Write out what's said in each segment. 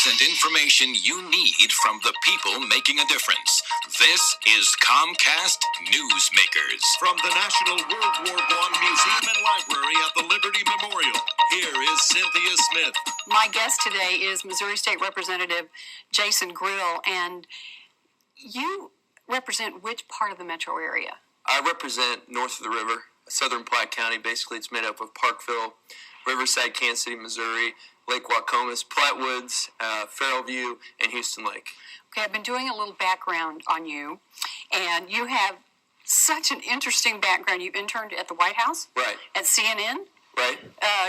news and information you need from the people making a difference. This is Comcast Newsmakers. From the National World War I Museum and Library at the Liberty Memorial, here is Cynthia Smith. My guest today is Missouri State Representative Jason Grill, and you represent which part of the metro area? I represent north of the river, southern Platte County. Basically, it's made up of Parkville, Riverside, Kansas City, Missouri, Lake Wacomas, Platte Woods, Fairview, and Houston Lake. Okay, I've been doing a little background on you, and you have such an interesting background. You interned at the White House, Right. At CNN, Right.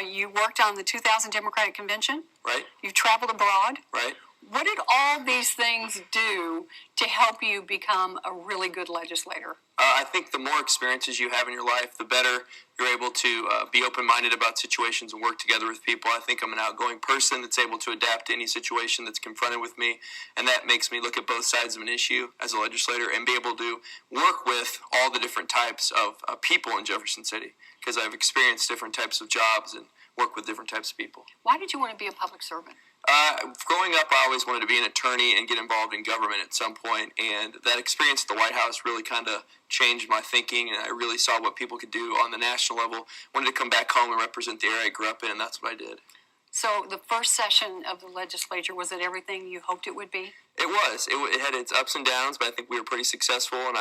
You worked on the 2000 Democratic Convention, Right. You've traveled abroad, Right. What did all these things do to help you become a really good legislator? I think the more experiences you have in your life, the better you're able to be open-minded about situations and work together with people. I think I'm an outgoing person that's able to adapt to any situation that's confronted with me, and that makes me look at both sides of an issue as a legislator and be able to work with all the different types of people in Jefferson City, because I've experienced different types of jobs and work with different types of people. Why did you want to be a public servant? Growing up, I always wanted to be an attorney and get involved in government at some point, and that experience at the White House really kind of changed my thinking, and I really saw what people could do on the national level. Wanted to come back home and represent the area I grew up in, and that's what I did. So the first session of the legislature, was it everything you hoped it would be? It was. It had its ups and downs, but I think we were pretty successful, and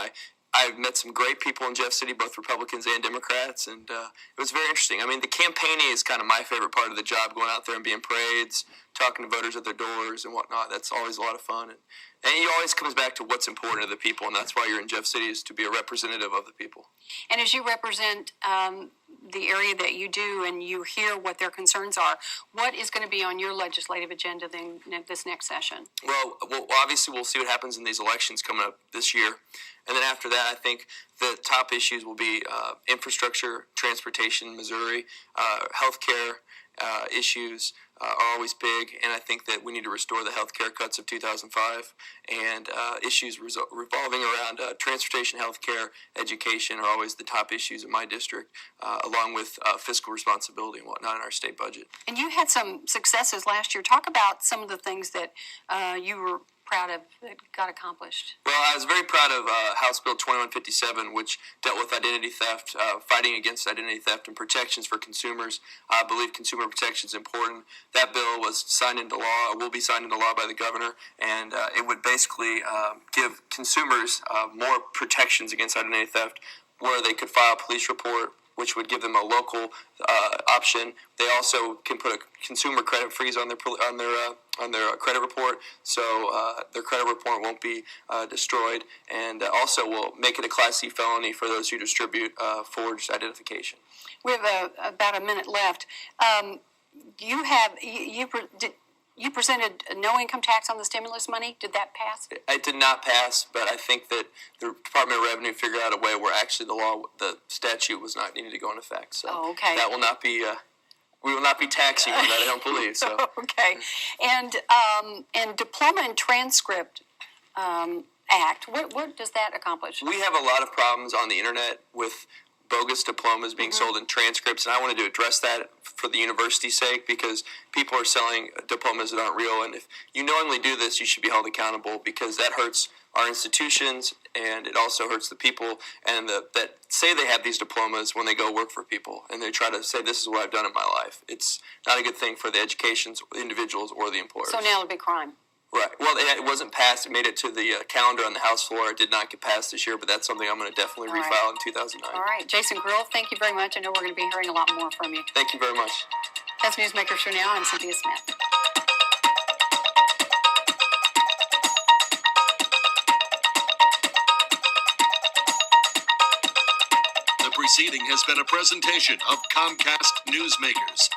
I've met some great people in Jeff City, both Republicans and Democrats, and it was very interesting. I mean, the campaigning is kind of my favorite part of the job, going out there and being parades, talking to voters at their doors and whatnot. That's always a lot of fun. And it always comes back to what's important to the people, and that's why you're in Jeff City, is to be a representative of the people. And as you represent the area that you do and you hear what their concerns are, what is going to be on your legislative agenda then this next session? Well, obviously we'll see what happens in these elections coming up this year. And then after that, I think the top issues will be infrastructure, transportation, Missouri, healthcare issues are always big, and I think that we need to restore the health care cuts of 2005, and issues revolving around transportation, healthcare, education are always the top issues in my district, along with fiscal responsibility and whatnot in our state budget. And you had some successes last year. Talk about some of the things that you were proud of that got accomplished. Well, I was very proud of House Bill 2157, which dealt with identity theft, fighting against identity theft and protections for consumers. I believe consumer protection is important. That bill was signed into law, will be signed into law by the governor, and it would basically give consumers more protections against identity theft, where they could file a police report, which would give them a local option. They also can put a consumer credit freeze on their credit report, so their credit report won't be destroyed, and also will make it a Class C felony for those who distribute forged identification. We have about a minute left. You presented no income tax on the stimulus money. Did that pass? It did not pass, but I think that the Department of Revenue figured out a way where actually the statute was not needed to go into effect. So okay. That will not be. We will not be taxing on that, I don't believe. So okay, and Diploma and Transcript Act. What does that accomplish? We have a lot of problems on the internet with bogus diplomas being sold in transcripts, and I wanted to address that for the university's sake, because people are selling diplomas that aren't real, and if you knowingly do this, you should be held accountable, because that hurts our institutions, and it also hurts the people and that say they have these diplomas when they go work for people, and they try to say, this is what I've done in my life. It's not a good thing for the educations, individuals, or the employers. So now it'll be crime. Right. Well, it wasn't passed. It made it to the calendar on the House floor. It did not get passed this year, but that's something I'm going to definitely refile in 2009. All right. Jason Grill, thank you very much. I know we're going to be hearing a lot more from you. Thank you very much. That's Newsmakers for now. I'm Cynthia Smith. The proceeding has been a presentation of Comcast Newsmakers.